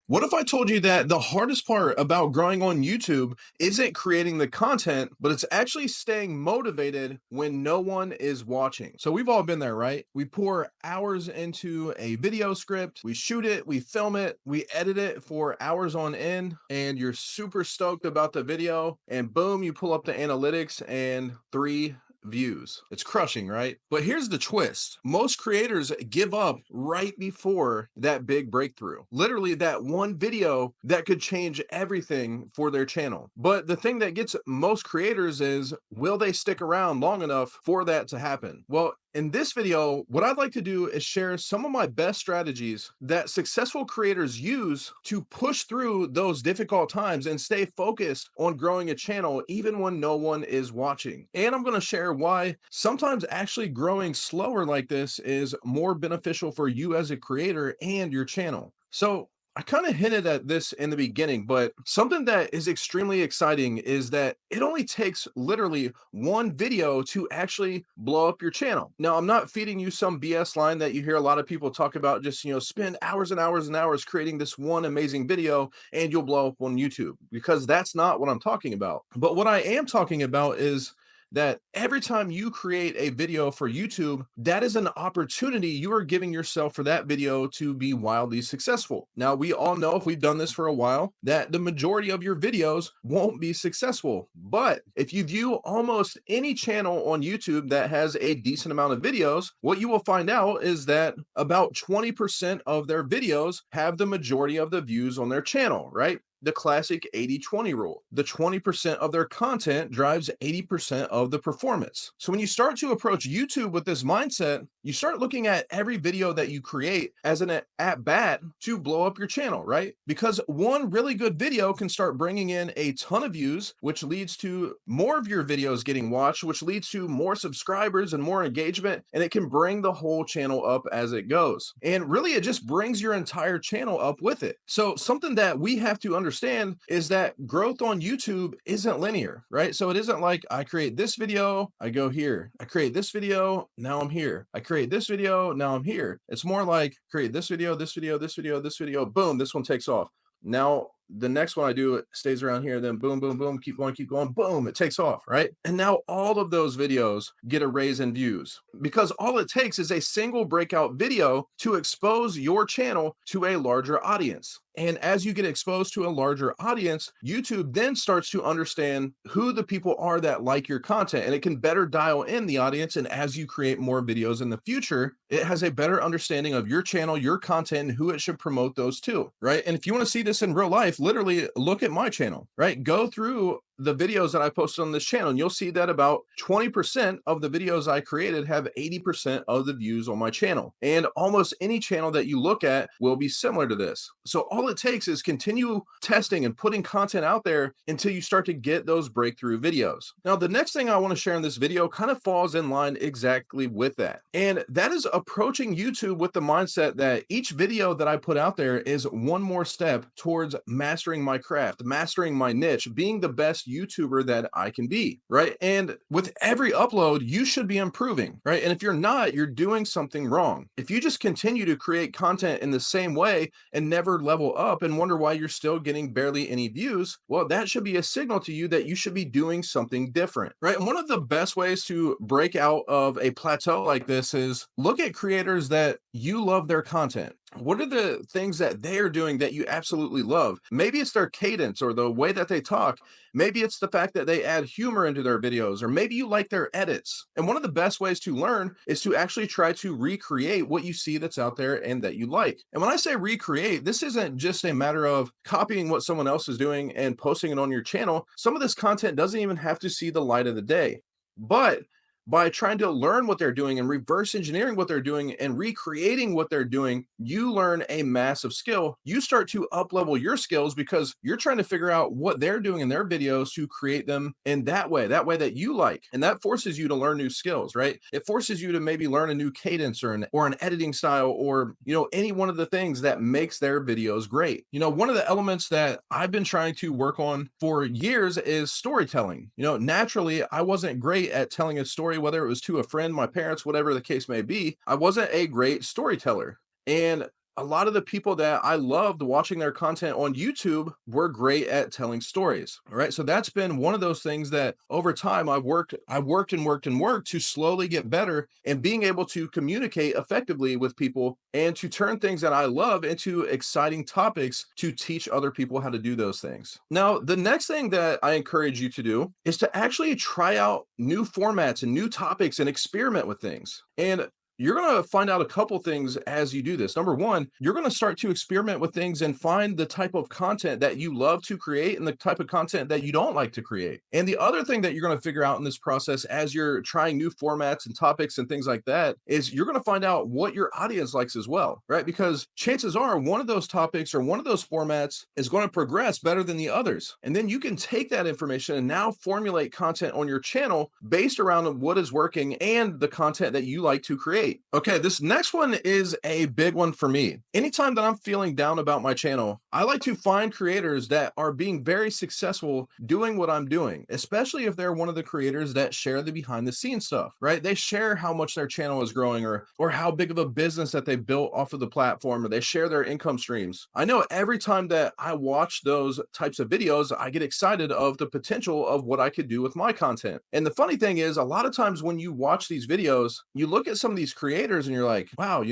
What if I told you that the hardest part about growing on YouTube isn't creating the content, but it's actually staying motivated when no one is watching? So we've all been there, right? We pour hours into a video script, we shoot it, we film it, we edit it for hours on end, and you're super stoked about the video. And boom, you pull up the analytics and three views. It's crushing, right? But here's the twist. Most creators give up right before that big breakthrough. Literally that one video that could change everything for their channel. But the thing that gets most creators is, will they stick around long enough for that to happen? Well, in this video, what I'd like to do is share some of my best strategies that successful creators use to push through those difficult times and stay focused on growing a channel even when no one is watching. And I'm going to share why sometimes actually growing slower like this is more beneficial for you as a creator and your channel. So I kind of hinted at this in the beginning, but something that is extremely exciting is that it only takes literally one video to actually blow up your channel. Now, I'm not feeding you some BS line that you hear a lot of people talk about, just, spend hours and hours and hours creating this one amazing video and you'll blow up on YouTube, because that's not what I'm talking about. But what I am talking about is that every time you create a video for YouTube, that is an opportunity you are giving yourself for that video to be wildly successful. Now, we all know, if we've done this for a while, that the majority of your videos won't be successful. But if you view almost any channel on YouTube that has a decent amount of videos, what you will find out is that about 20% of their videos have the majority of the views on their channel, right? The classic 80-20 rule. The 20% of their content drives 80% of the performance. So when you start to approach YouTube with this mindset, you start looking at every video that you create as an at bat to blow up your channel, right? Because one really good video can start bringing in a ton of views, which leads to more of your videos getting watched, which leads to more subscribers and more engagement, and it can bring the whole channel up as it goes. And really, it just brings your entire channel up with it. So something that we have to understand is that growth on YouTube isn't linear, right? So it isn't like I create this video, I go here. I create this video, now I'm here. I create this video, now I'm here. It's more like create this video, this video, this video, this video, boom, this one takes off. Now the next one I do, it stays around here, then boom, boom, boom, keep going, boom, it takes off, right? And now all of those videos get a raise in views, because all it takes is a single breakout video to expose your channel to a larger audience. And as you get exposed to a larger audience, YouTube then starts to understand who the people are that like your content, and it can better dial in the audience. And as you create more videos in the future, it has a better understanding of your channel, your content, and who it should promote those to, right? And if you want to see this in real life, literally look at my channel, right? Go through the videos that I posted on this channel, and you'll see that about 20% of the videos I created have 80% of the views on my channel. And almost any channel that you look at will be similar to this. So all it takes is continue testing and putting content out there until you start to get those breakthrough videos. Now, the next thing I want to share in this video kind of falls in line exactly with that. And that is approaching YouTube with the mindset that each video that I put out there is one more step towards mastering my craft, mastering my niche, being the best YouTuber that I can be, right? And with every upload, you should be improving, right? And if you're not, you're doing something wrong. If you just continue to create content in the same way and never level up and wonder why you're still getting barely any views, well, that should be a signal to you that you should be doing something different, right? And one of the best ways to break out of a plateau like this is look at creators that you love their content. What are the things that they are doing that you absolutely love? Maybe it's their cadence or the way that they talk. Maybe it's the fact that they add humor into their videos, or maybe you like their edits. And one of the best ways to learn is to actually try to recreate what you see that's out there and that you like. And when I say recreate, this isn't just a matter of copying what someone else is doing and posting it on your channel. Some of this content doesn't even have to see the light of the day. But by trying to learn what they're doing and reverse engineering what they're doing and recreating what they're doing, you learn a massive skill. You start to up level your skills because you're trying to figure out what they're doing in their videos to create them in that way that you like. And that forces you to learn new skills, right? It forces you to maybe learn a new cadence or an editing style, or, any one of the things that makes their videos great. One of the elements that I've been trying to work on for years is storytelling. Naturally, I wasn't great at telling a story, whether it was to a friend, my parents, whatever the case may be. I wasn't a great storyteller. And a lot of the people that I loved watching their content on YouTube were great at telling stories. All right. So that's been one of those things that over time I worked to slowly get better and being able to communicate effectively with people and to turn things that I love into exciting topics to teach other people how to do those things. Now, the next thing that I encourage you to do is to actually try out new formats and new topics and experiment with things. And you're going to find out a couple things as you do this. Number one, you're going to start to experiment with things and find the type of content that you love to create and the type of content that you don't like to create. And the other thing that you're going to figure out in this process as you're trying new formats and topics and things like that is you're going to find out what your audience likes as well, right? Because chances are one of those topics or one of those formats is going to progress better than the others. And then you can take that information and now formulate content on your channel based around what is working and the content that you like to create. Okay, this next one is a big one for me. Anytime that I'm feeling down about my channel, I like to find creators that are being very successful doing what I'm doing, especially if they're one of the creators that share the behind the scenes stuff, right? They share how much their channel is growing or how big of a business that they built off of the platform, or they share their income streams. I know every time that I watch those types of videos, I get excited of the potential of what I could do with my content. And the funny thing is, a lot of times when you watch these videos, you look at some of these creators and you're like, wow,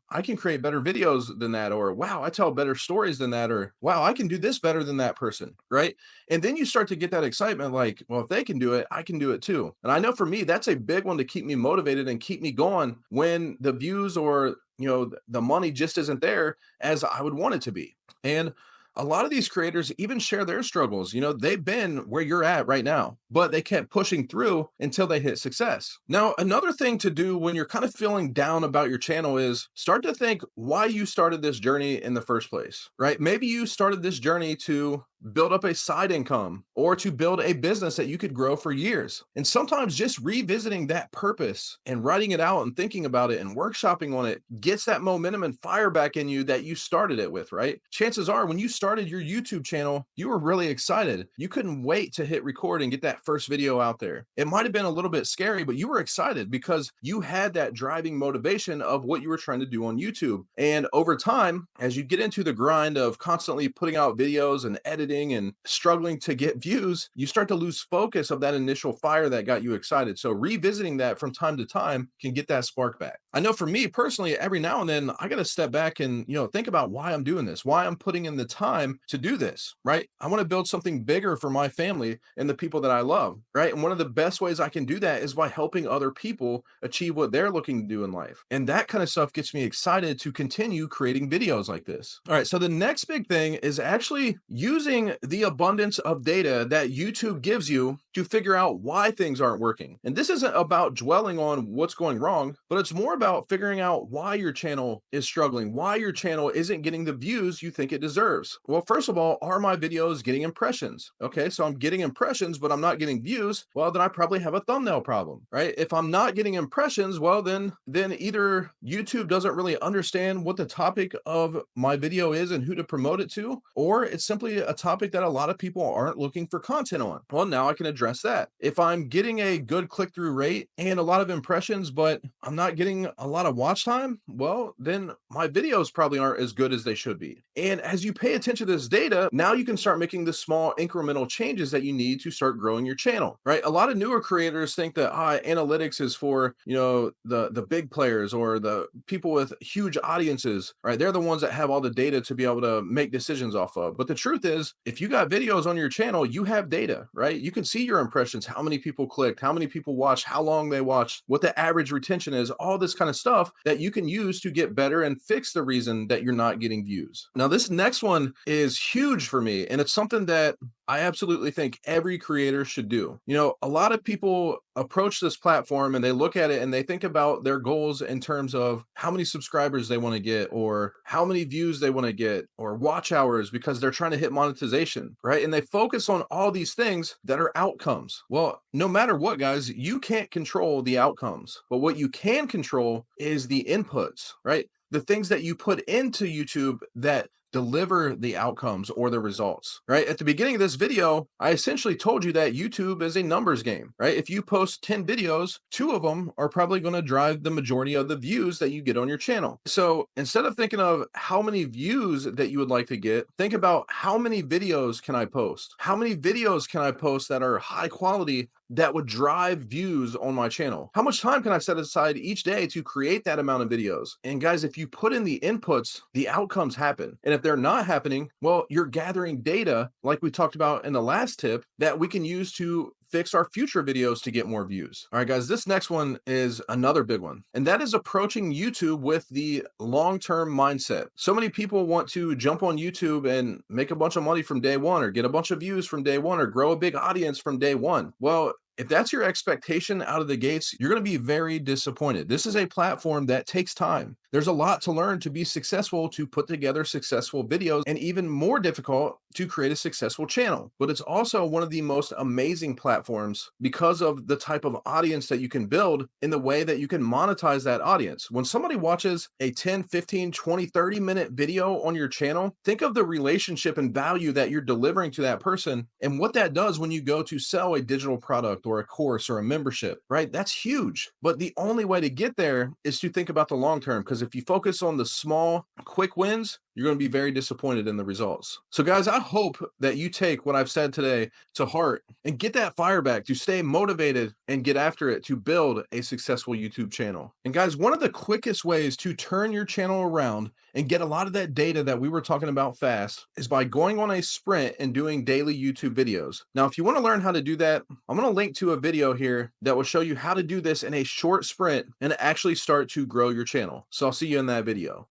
I can create better videos than that, or wow, I tell better stories than that, or wow, I can do this better than that person, right? And then you start to get that excitement like, well, if they can do it, I can do it too. And I know for me, that's a big one to keep me motivated and keep me going when the views or the money just isn't there as I would want it to be. And a lot of these creators even share their struggles. They've been where you're at right now, but they kept pushing through until they hit success. Now, another thing to do when you're kind of feeling down about your channel is start to think why you started this journey in the first place, right? Maybe you started this journey to build up a side income or to build a business that you could grow for years. And sometimes just revisiting that purpose and writing it out and thinking about it and workshopping on it gets that momentum and fire back in you that you started it with, right? Chances are when you started your YouTube channel, you were really excited. You couldn't wait to hit record and get that first video out there. It might have been a little bit scary, but you were excited because you had that driving motivation of what you were trying to do on YouTube. And over time, as you get into the grind of constantly putting out videos and editing and struggling to get views, you start to lose focus of that initial fire that got you excited. So revisiting that from time to time can get that spark back. I know for me personally, every now and then I got to step back and, think about why I'm doing this, why I'm putting in the time to do this, right? I want to build something bigger for my family and the people that I love, right? And one of the best ways I can do that is by helping other people achieve what they're looking to do in life. And that kind of stuff gets me excited to continue creating videos like this. All right. So the next big thing is actually using the abundance of data that YouTube gives you to figure out why things aren't working. And this isn't about dwelling on what's going wrong, but it's more about figuring out why your channel is struggling, why your channel isn't getting the views you think it deserves. Well, first of all, are my videos getting impressions? Okay, so I'm getting impressions, but I'm not getting views. Well, then I probably have a thumbnail problem, right? If I'm not getting impressions, well, then either YouTube doesn't really understand what the topic of my video is and who to promote it to, or it's simply a topic that a lot of people aren't looking for content on. Well, now I can address that. If I'm getting a good click-through rate and a lot of impressions, but I'm not getting a lot of watch time, well, then my videos probably aren't as good as they should be. And as you pay attention to this data, now you can start making the small incremental changes that you need to start growing your channel, right? A lot of newer creators think that analytics is for, the big players or the people with huge audiences, right? They're the ones that have all the data to be able to make decisions off of. But the truth is, if you got videos on your channel, you have data, right? You can see your impressions, how many people clicked, how many people watched, how long they watched, what the average retention is, all this kind of stuff that you can use to get better and fix the reason that you're not getting views. Now, this next one is huge for me, and it's something that I absolutely think every creator should do. A lot of people approach this platform and they look at it and they think about their goals in terms of how many subscribers they want to get or how many views they want to get or watch hours because they're trying to hit monetization, right? And they focus on all these things that are outcomes. Well, no matter what, guys, you can't control the outcomes, but what you can control is the inputs, right? The things that you put into YouTube that deliver the outcomes or the results, right? At the beginning of this video, I essentially told you that YouTube is a numbers game, right? If you post 10 videos, two of them are probably going to drive the majority of the views that you get on your channel. So instead of thinking of how many views that you would like to get, think about how many videos can I post? How many videos can I post that are high quality that would drive views on my channel? How much time can I set aside each day to create that amount of videos? And guys, if you put in the inputs, the outcomes happen. And if they're not happening, well, you're gathering data, like we talked about in the last tip, that we can use to fix our future videos to get more views. All right, guys, this next one is another big one, and that is approaching YouTube with the long-term mindset. So many people want to jump on YouTube and make a bunch of money from day one, or get a bunch of views from day one, or grow a big audience from day one. Well, if that's your expectation out of the gates, you're going to be very disappointed. This is a platform that takes time. There's a lot to learn to be successful, to put together successful videos, and even more difficult to create a successful channel. But it's also one of the most amazing platforms because of the type of audience that you can build in the way that you can monetize that audience. When somebody watches a 10, 15, 20, 30-minute video on your channel, think of the relationship and value that you're delivering to that person and what that does when you go to sell a digital product or a course or a membership, right? That's huge. But the only way to get there is to think about the long term, because if you focus on the small, quick wins, you're going to be very disappointed in the results. So guys, I hope that you take what I've said today to heart and get that fire back to stay motivated and get after it to build a successful YouTube channel. And guys, one of the quickest ways to turn your channel around and get a lot of that data that we were talking about fast is by going on a sprint and doing daily YouTube videos. Now, if you want to learn how to do that, I'm going to link to a video here that will show you how to do this in a short sprint and actually start to grow your channel. So I'll see you in that video.